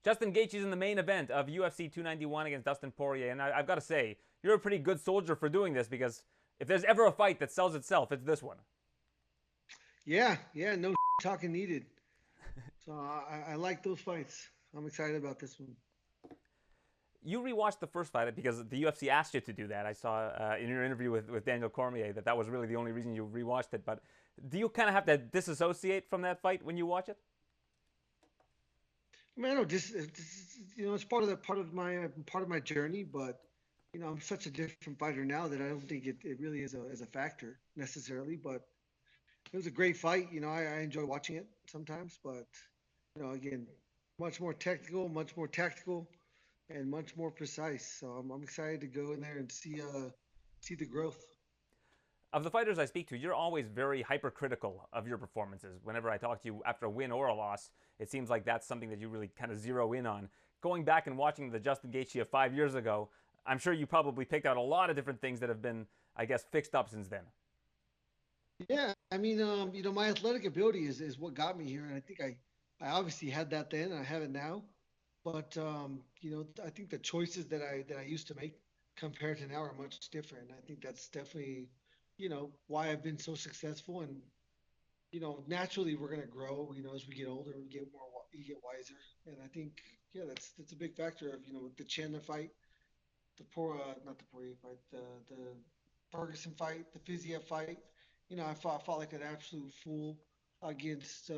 Justin Gaethje's in the main event of UFC 291 against Dustin Poirier, and I've got to say, you're a pretty good soldier for doing this because if there's ever a fight that sells itself, it's this one. Yeah, no talking needed. So I like those fights. I'm excited about this one. You rewatched the first fight because the UFC asked you to do that. I saw in your interview with Daniel Cormier that was really the only reason you rewatched it. But do you kind of have to disassociate from that fight when you watch it? I mean, I know it's part of my journey, but I'm such a different fighter now that I don't think it really is a factor necessarily. But it was a great fight. I enjoy watching it sometimes, but again, much more technical, much more tactical, and much more precise. So I'm excited to go in there and see the growth. Of the fighters I speak to, you're always very hypercritical of your performances. Whenever I talk to you after a win or a loss, it seems like that's something that you really kind of zero in on. Going back and watching the Justin Gaethje of 5 years ago, I'm sure you probably picked out a lot of different things that have been, I guess, fixed up since then. Yeah, I mean, my athletic ability is what got me here, and I think I obviously had that then, and I have it now. But I think the choices that I used to make compared to now are much different. I think that's definitely, why I've been so successful. And naturally we're gonna grow. As we get older, we get you get wiser. And I think, yeah, that's a big factor of the Chandler fight, not the Poirier fight, the Ferguson fight, the Fiziev fight. I fought like an absolute fool against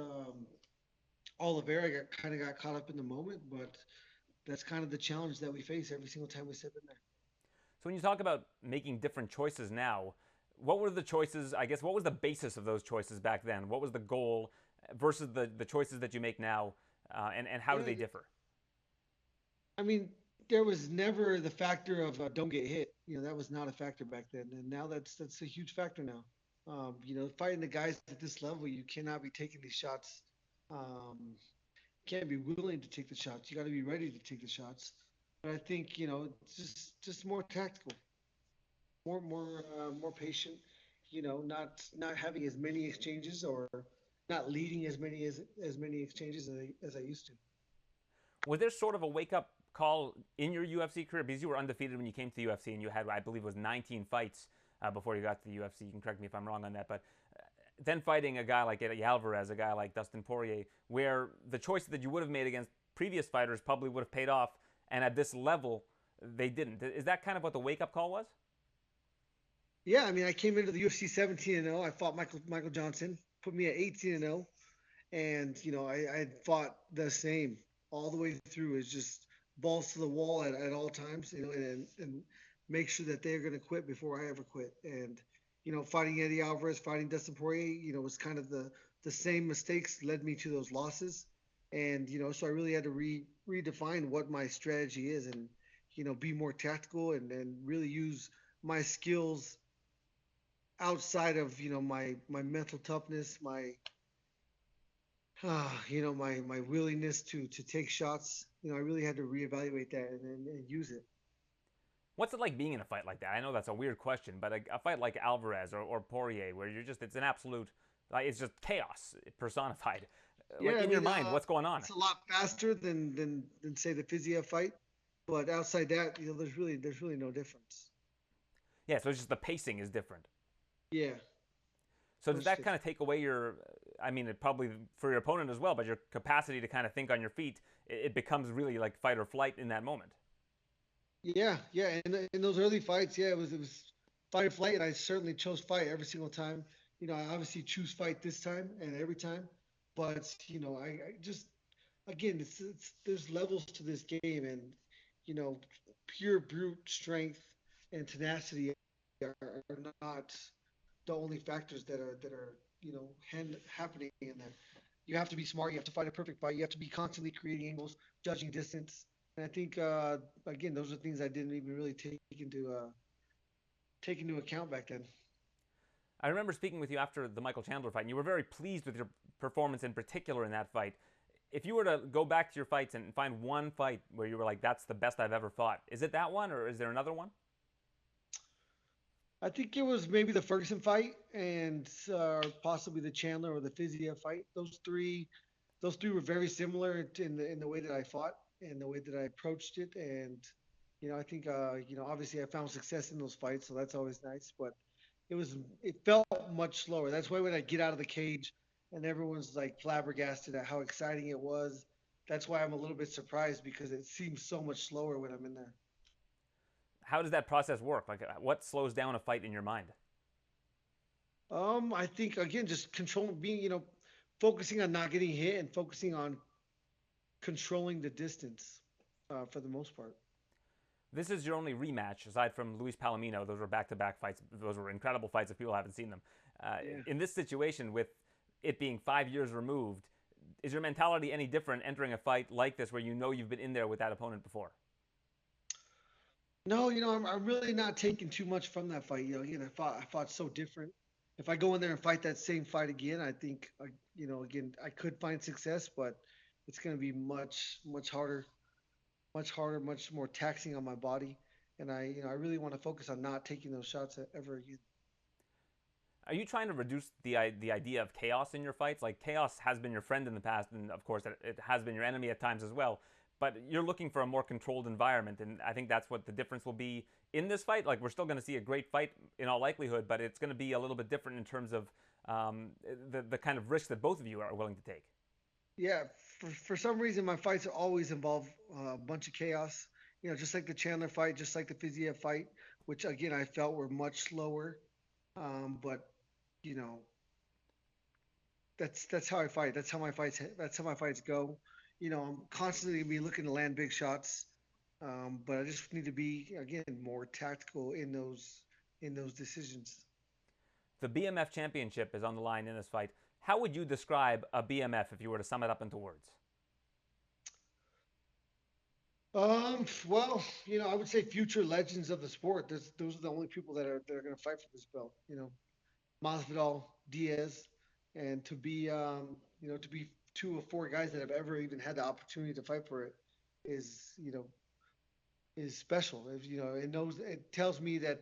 Oliveira. I kind of got caught up in the moment, but that's kind of the challenge that we face every single time we step in there. So when you talk about making different choices now, what were the choices? I guess what was the basis of those choices back then? What was the goal versus the choices that you make now, and how do Yeah, they differ? I mean, there was never the factor of don't get hit. That was not a factor back then, and now that's a huge factor now. Fighting the guys at this level, you cannot be taking these shots. Um, can't be willing to take the shots. You got to be ready to take the shots. But I think it's just more tactical, more patient. Not having as many exchanges or not leading as many exchanges as I used to. Was there sort of a wake up call in your UFC career because you were undefeated when you came to the UFC and you had, I believe, it was 19 fights before you got to the UFC. You can correct me if I'm wrong on that, but then fighting a guy like Eddie Alvarez, a guy like Dustin Poirier, where the choices that you would have made against previous fighters probably would have paid off, and at this level, they didn't. Is that kind of what the wake up call was? Yeah, I mean, I came into the UFC 17-0. I fought Michael Johnson, put me at 18-0, and I had fought the same all the way through. It's just balls to the wall at all times, and make sure that they're going to quit before I ever quit. And fighting Eddie Alvarez, fighting Dustin Poirier, was kind of the same mistakes led me to those losses. And so I really had to redefine what my strategy is, and be more tactical, and really use my skills outside of my mental toughness, my willingness to take shots. I really had to reevaluate that and use it. What's it like being in a fight like that? I know that's a weird question, but a fight like Alvarez or Poirier, where you're just, it's an absolute, like, it's just chaos personified. Yeah, Like I in your mean, mind, what's going on? it's a lot faster than say the Fiziev fight, but outside that, there's really no difference. Yeah, so it's just the pacing is different. Yeah, So does much that kind of different. take away your, I mean, it probably for your opponent as well, but your capacity to kind of think on your feet, it becomes really like fight or flight in that moment. Yeah. In those early fights, yeah, it was fight or flight, and I certainly chose fight every single time. I obviously choose fight this time and every time, but I just again, it's there's levels to this game, and you know, pure brute strength and tenacity are not the only factors that are happening in there. You have to be smart. You have to fight a perfect fight. You have to be constantly creating angles, judging distance. And I think again, those are things I didn't even really take into account back then. I remember speaking with you after the Michael Chandler fight, and you were very pleased with your performance in particular in that fight. If you were to go back to your fights and find one fight where you were like, that's the best I've ever fought, is it that one or is there another one? I think it was maybe the Ferguson fight and possibly the Chandler or the Fiziev fight. Those three were very similar in the way that I fought, and the way that I approached it. And I think obviously I found success in those fights, so that's always nice. But it felt much slower. That's why when I get out of the cage and everyone's like flabbergasted at how exciting it was, that's why I'm a little bit surprised because it seems so much slower when I'm in there. How does that process work? Like, what slows down a fight in your mind? I think again, just controlling, being, focusing on not getting hit and focusing on controlling the distance, for the most part. This is your only rematch aside from Luis Palomino. Those were back-to-back fights. Those were incredible fights if people haven't seen them. Yeah. In this situation, with it being 5 years removed, is your mentality any different entering a fight like this where you know you've been in there with that opponent before? No, I'm really not taking too much from that fight. Again, I fought so different. If I go in there and fight that same fight again, I think, again, I could find success, but it's going to be much harder, much more taxing on my body. And I really want to focus on not taking those shots ever again. Are you trying to reduce the idea of chaos in your fights? Like, chaos has been your friend in the past, and of course it has been your enemy at times as well. But you're looking for a more controlled environment, and I think that's what the difference will be in this fight. Like, we're still going to see a great fight in all likelihood, but it's going to be a little bit different in terms of um, the kind of risk that both of you are willing to take. Yeah, for some reason, my fights always involve a bunch of chaos. Just like the Chandler fight, just like the Fiziev fight, which again I felt were much slower. But you know, that's how I fight. That's how my fights go. I'm constantly be looking to land big shots, but I just need to be again more tactical in those decisions. The BMF Championship is on the line in this fight. How would you describe a BMF if you were to sum it up into words? Well, I would say future legends of the sport. Those are the only people that are going to fight for this belt. Masvidal, Diaz, and to be two of four guys that have ever even had the opportunity to fight for it is, is special. It tells me that,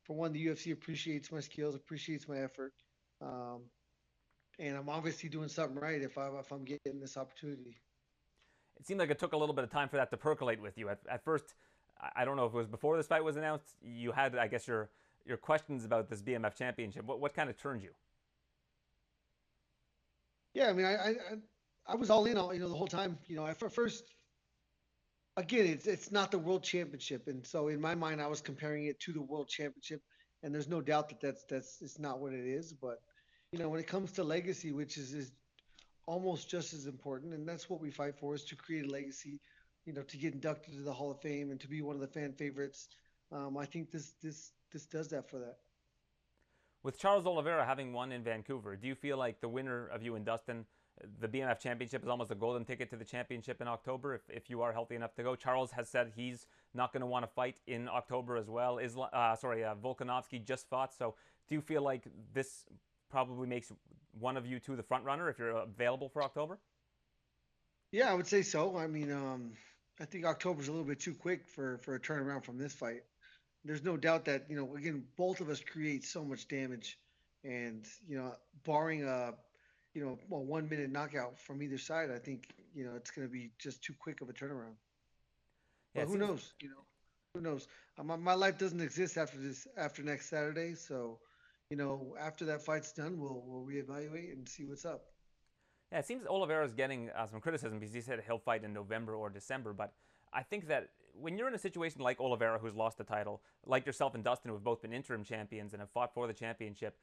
for one, the UFC appreciates my skills, appreciates my effort, um, and I'm obviously doing something right if I'm getting this opportunity. It seemed like it took a little bit of time for that to percolate with you. At first, I don't know if it was before this fight was announced. You had, I guess, your questions about this BMF championship. What kind of turned you? Yeah, I mean, I was all in, the whole time. I first, again, it's not the world championship, and so in my mind, I was comparing it to the world championship, and there's no doubt that that's it's not what it is. But when it comes to legacy, which is almost just as important, and that's what we fight for, is to create a legacy, to get inducted to the Hall of Fame and to be one of the fan favorites. I think this does that for that. With Charles Oliveira having won in Vancouver, do you feel like the winner of you and Dustin, the BMF championship, is almost a golden ticket to the championship in October if you are healthy enough to go? Charles has said he's not going to want to fight in October as well. Volkanovski just fought. So do you feel like this probably makes one of you two the front runner if you're available for October? Yeah, I would say so. I mean, I think October's a little bit too quick for a turnaround from this fight. There's no doubt that again, both of us create so much damage, and barring a 1 minute knockout from either side, I think it's going to be just too quick of a turnaround. Yeah, But it who seems. knows? Who knows? My life doesn't exist after next Saturday, so after that fight's done, we'll reevaluate and see what's up. Yeah, it seems Oliveira's getting some criticism because he said he'll fight in November or December. But I think that when you're in a situation like Oliveira, who's lost the title, like yourself and Dustin, who have both been interim champions and have fought for the championship,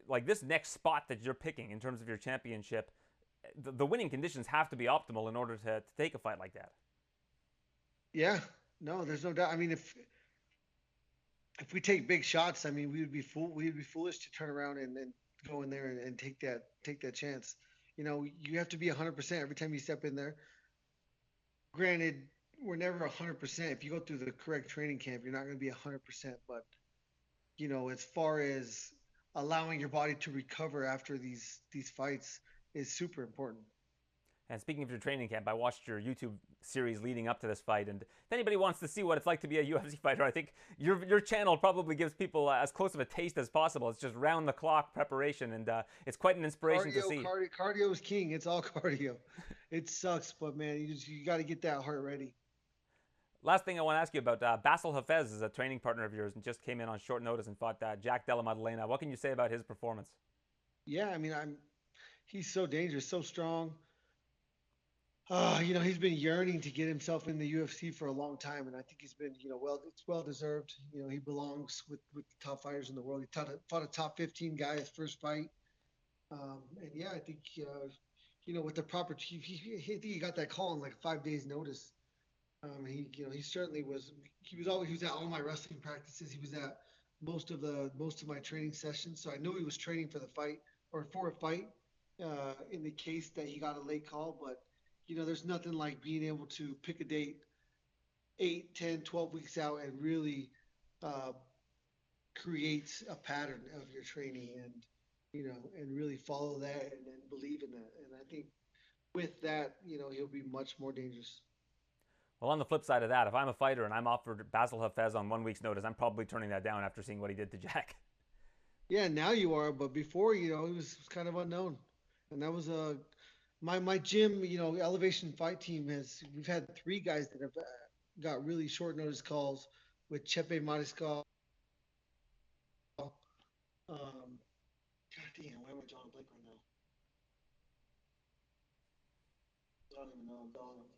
like this next spot that you're picking in terms of your championship, the winning conditions have to be optimal in order to take a fight like that. Yeah, no, there's no doubt. I mean, if we take big shots, I mean, we would be foolish to turn around and go in there and take that chance. You have to be 100% every time you step in there. Granted, we're never 100%. If you go through the correct training camp, you're not going to be 100%. But as far as allowing your body to recover after these fights is super important. And speaking of your training camp, I watched your YouTube series leading up to this fight, and if anybody wants to see what it's like to be a UFC fighter, I think your channel probably gives people as close of a taste as possible. It's just round the clock preparation, and it's quite an inspiration to see. Cardio is king. It's all cardio. It sucks, but man, you got to get that heart ready. Last thing I want to ask you about, Basil Huff is a training partner of yours and just came in on short notice and fought Jack Della Maddalena. What can you say about his performance? Yeah, I mean, he's so dangerous, so strong. He's been yearning to get himself in the UFC for a long time, and I think he's been, it's well deserved. He belongs with the top fighters in the world. He fought a top 15 guy his first fight, and yeah, I think with the proper, he got that call in like 5 days notice. He certainly was. He was at all my wrestling practices. He was at most of my training sessions, so I knew he was training for the fight or for a fight. In the case that he got a late call, but there's nothing like being able to pick a date 8, 10, 12 weeks out and really uh, create a pattern of your training and really follow that and believe in that. And I think with that, he'll be much more dangerous. Well, on the flip side of that, if I'm a fighter and I'm offered Basil Huff on 1 week's notice, I'm probably turning that down after seeing what he did to Jack. Yeah, now you are, but before, it was kind of unknown. And that was my gym, elevation fight team we've had 3 guys that have got really short notice calls with Chepe Mariscal. God damn, why am I drawing a blank right now? I don't even know. I'm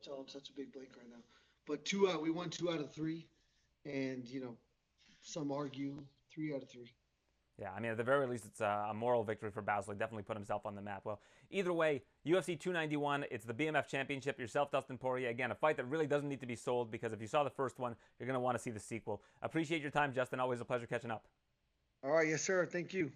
drawing such a big blank right now. But we won 2 out of 3, and some argue 3 out of 3. Yeah, I mean, at the very least, it's a moral victory for Basil. He definitely put himself on the map. Well, either way, UFC 291, it's the BMF Championship. Yourself, Dustin Poirier. Again, a fight that really doesn't need to be sold because if you saw the first one, you're going to want to see the sequel. Appreciate your time, Justin. Always a pleasure catching up. All right, yes, sir. Thank you.